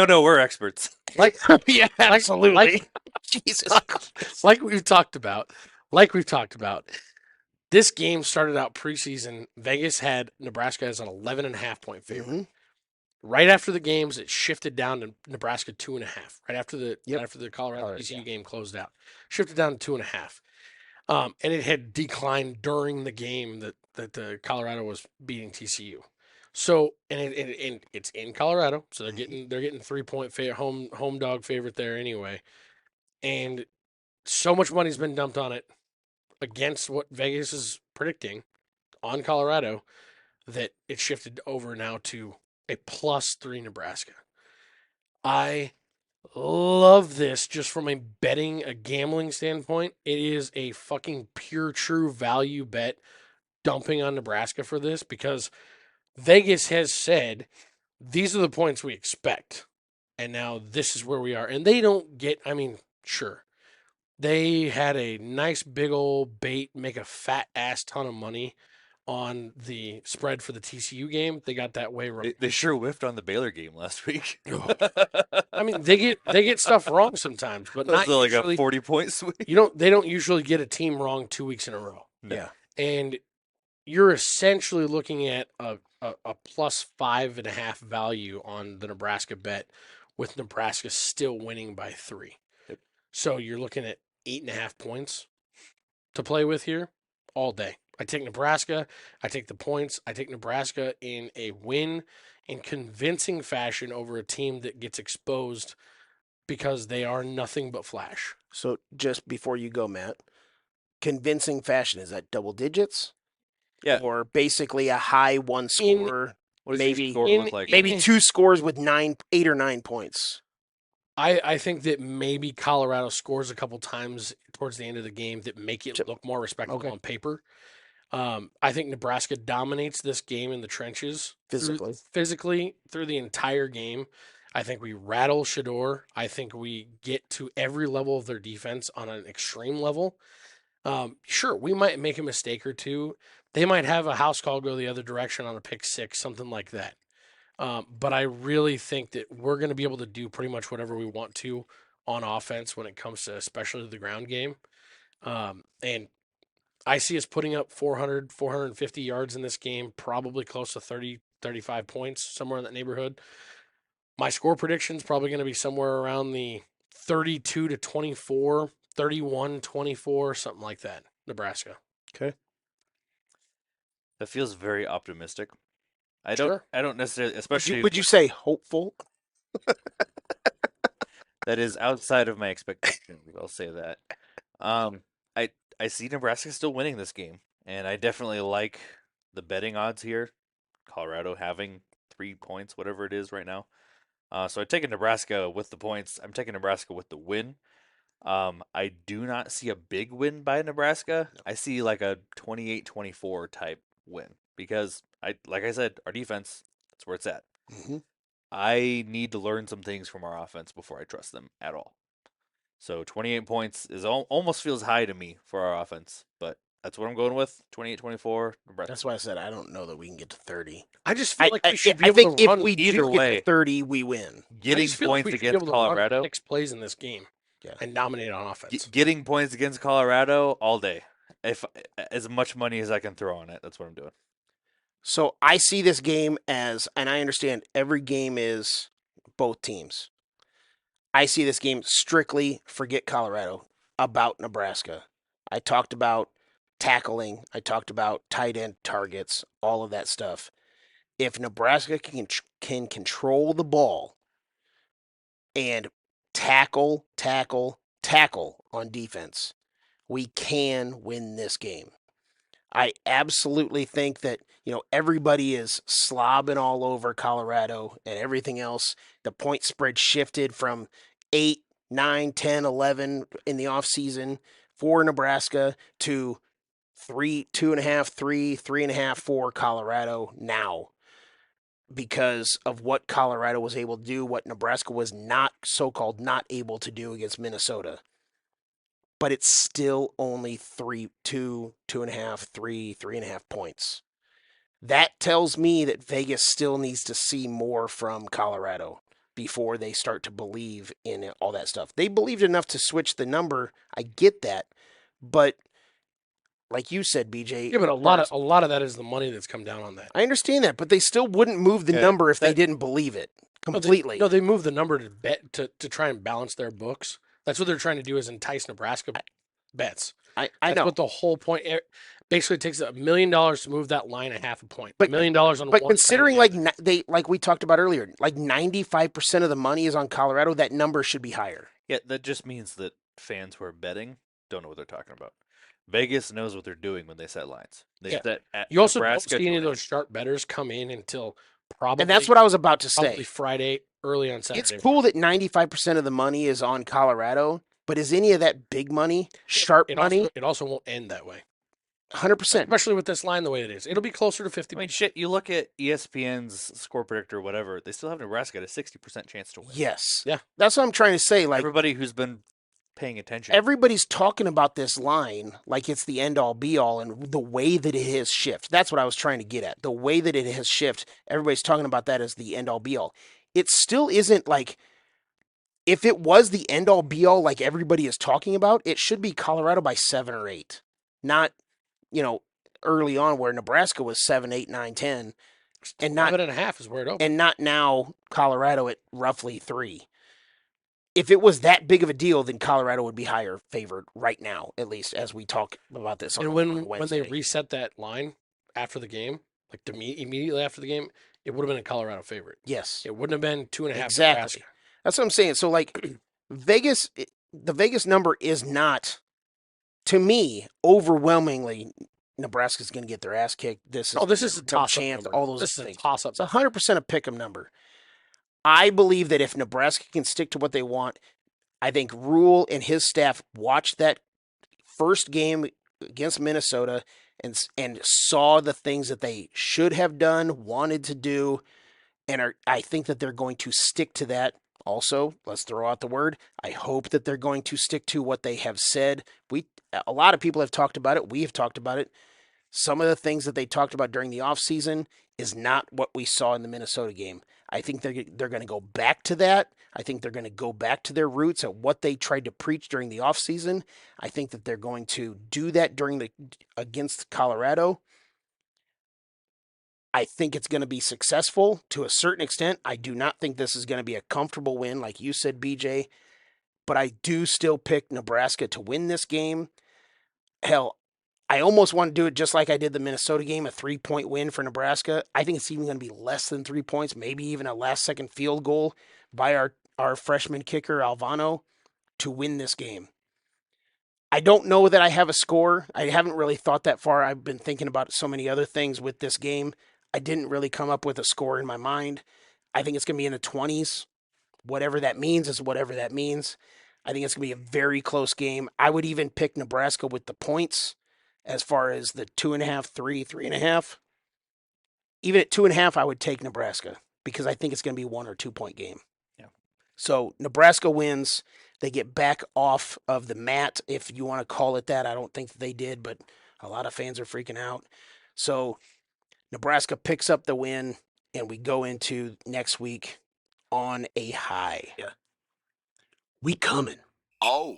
No, we're experts. Like, Yeah, like, absolutely. like, Jesus. like we've talked about, this game started out preseason. Vegas had Nebraska as an 11.5 point favorite. Mm-hmm. Right after the games, it shifted down to Nebraska 2.5. Right after the Yep. Colorado TCU Yeah. game closed out, shifted down to 2.5. And it had declined during the game that the Colorado was beating TCU. So and it's in Colorado, so they're getting 3 point home dog favorite there anyway. And so much money's been dumped on it against what Vegas is predicting on Colorado that it shifted over now to a +3 Nebraska. I love this just from a gambling standpoint. It is a fucking pure true value bet dumping on Nebraska for this because Vegas has said these are the points we expect. And now this is where we are. And they don't get, I mean, sure. They had a nice big old bait, make a fat ass ton of money on the spread for the TCU game. They got that way wrong. They sure whiffed on the Baylor game last week. I mean, they get stuff wrong sometimes, but That's not like usually. a 40-point swing. They don't usually get a team wrong 2 weeks in a row. Yeah. And you're essentially looking at a +5.5 value on the Nebraska bet, with Nebraska still winning by 3. Yep. So you're looking at 8.5 points to play with here all day. I take Nebraska. I take the points. I take Nebraska in a win in convincing fashion over a team that gets exposed because they are nothing but flash. So just before you go, Matt, convincing fashion, is that double digits? Yeah. Or basically a high one score, What does maybe your score look like? maybe 2 scores with 8 or 9 points. I think that maybe Colorado scores a couple times towards the end of the game that make it look more respectable on paper. I think Nebraska dominates this game in the trenches physically through the entire game. I think we rattle Shador. I think we get to every level of their defense on an extreme level. Sure, we might make a mistake or two. They might have a house call go the other direction on a pick six, something like that. But I really think that we're going to be able to do pretty much whatever we want to on offense when it comes to especially the ground game. And I see us putting up 400, 450 yards in this game, probably close to 30, 35 points, somewhere in that neighborhood. My score prediction is probably going to be somewhere around the 32-24, 31-24, something like that. Nebraska. Okay. That feels very optimistic. I Sure. don't necessarily, especially Would you say hopeful? that is outside of my expectations. I'll say that. I see Nebraska still winning this game, and I definitely like the betting odds here. Colorado having 3 points, whatever it is right now. So I'm taking Nebraska with the points. I'm taking Nebraska with the win. I do not see a big win by Nebraska. I see like a 28-24 type win because like I said, our defense, that's where it's at. Mm-hmm. I need to learn some things from our offense before I trust them at all. So 28 points is almost feels high to me for our offense, but that's what I'm going with. 28-24. Nebraska. That's why I said I don't know that we can get to 30. I just feel like we should be I able think to if run we either do way. get to 30, we win. Getting I just feel like points we should be against able to run Colorado. 6 plays in this game and dominate on offense. Getting points against Colorado all day. If as much money as I can throw on it, that's what I'm doing. So I see this game as, and I understand every game is both teams. I see this game strictly, forget Colorado, about Nebraska. I talked about tackling. I talked about tight end targets, all of that stuff. If Nebraska can control the ball and tackle on defense, we can win this game. I absolutely think that, everybody is slobbing all over Colorado and everything else. The point spread shifted from 8, 9, 10, 11 in the offseason for Nebraska to 3, 2.5, 3, 3.5 for Colorado now because of what Colorado was able to do, what Nebraska was not so-called not able to do against Minnesota. But it's still only 3, 2, 2.5, 3, 3.5 points. That tells me that Vegas still needs to see more from Colorado before they start to believe in all that stuff. They believed enough to switch the number. I get that, but like you said, BJ. Yeah, but a lot of that is the money that's come down on that. I understand that, but they still wouldn't move the number if they didn't believe it completely. No, they moved the number to bet to try and balance their books. That's what they're trying to do, is entice Nebraska bets. I That's know. what the whole point. Basically, it takes $1 million to move that line a half a point. But $1 million on But one considering side. like we talked about earlier, like 95% of the money is on Colorado, that number should be higher. Yeah, that just means that fans who are betting don't know what they're talking about. Vegas knows what they're doing when they set lines. They Yeah. set at You also Nebraska don't see any of to those sharp bettors come in until probably. And that's what I was about to probably say. Friday, early on Saturday. It's cool that 95% of the money is on Colorado, but is any of that big money, sharp money? It also won't end that way, 100%. especially with this line the way it is. It'll be closer to 50. I mean, shit, you look at ESPN's score predictor or whatever, they still have Nebraska at a 60% chance to win. Yes. Yeah. That's what I'm trying to say. Like, Everybody who's been paying attention. everybody's talking about this line like it's the end all be all, and the way that it has shifted. That's what I was trying to get at. The way that it has shifted, everybody's talking about that as the end all be all. It still isn't like, if it was the end all be all like everybody is talking about, it should be Colorado by 7 or 8. Not, early on where Nebraska was 7, 8, 9, 10, and not 7.5 is where it opens. and not now Colorado at roughly 3. If it was that big of a deal, then Colorado would be higher favored right now, at least as we talk about this. And on when Wednesday. they reset that line after the game, like immediately after the game, it would have been a Colorado favorite. Yes, It wouldn't have been 2.5. exactly. Nebraska. That's what I'm saying. So like Vegas, the Vegas number is not, to me, overwhelmingly Nebraska's going to get their ass kicked. This is a no toss-up chance. number. All those This is things. a toss-up. It's 100% a pick'em number. I believe that if Nebraska can stick to what they want, I think Rhule and his staff watched that first game against Minnesota and saw the things that they should have done, wanted to do, and I think that they're going to stick to that. Also, let's throw out the word. I hope that they're going to stick to what they have said. A lot of people have talked about it. We have talked about it. Some of the things that they talked about during the offseason is not what we saw in the Minnesota game. I think they're going to go back to that. I think they're going to go back to their roots at what they tried to preach during the offseason. I think that they're going to do that against Colorado. I think it's going to be successful to a certain extent. I do not think this is going to be a comfortable win, like you said, BJ. But I do still pick Nebraska to win this game. Hell, I almost want to do it just like I did the Minnesota game, a 3-point win for Nebraska. I think it's even going to be less than 3 points, maybe even a last-second field goal by our freshman kicker, Alvano, to win this game. I don't know that I have a score. I haven't really thought that far. I've been thinking about so many other things with this game. I didn't really come up with a score in my mind. I think it's going to be in the 20s. Whatever that means is whatever that means. I think it's going to be a very close game. I would even pick Nebraska with the points as far as the 2.5, 3, 3.5. Even at 2.5, I would take Nebraska because I think it's going to be 1 or 2 point game. Yeah. So Nebraska wins. They get back off of the mat, if you want to call it that. I don't think that they did, but a lot of fans are freaking out. So Nebraska picks up the win, and we go into next week on a high. Yeah. We coming. Oh.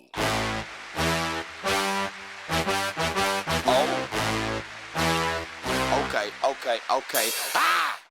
Oh. Okay. Ah!